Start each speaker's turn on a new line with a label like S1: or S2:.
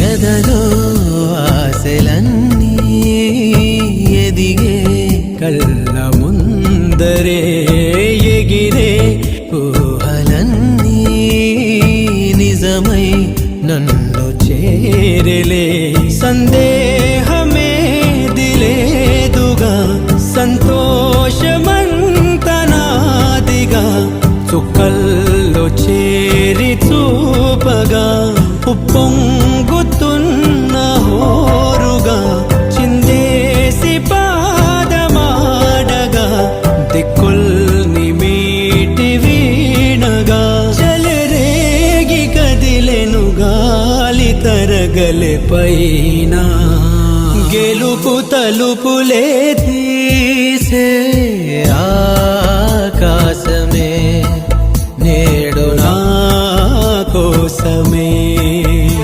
S1: ఎదలో ఆశలన్నీ ఎదిగే కళ్ళ ముందరే ఎగిరే ఊహలన్నీ నిజమై నన్ను చేరలే సందేహమే దిలేదుగా సంతోషమంతనాదిగా చుక్కల్లో చేరి చూపగా ఉప్పొంగుతున్న హోరుగా చిందేసి పాదమాడగా దిక్కుల్ని మీటి వీణగా చెలరేగి కదిలెను గాలి తరగలే పైన గెలుపు తలుపులే తీసే ఆకాశమే నేడు నా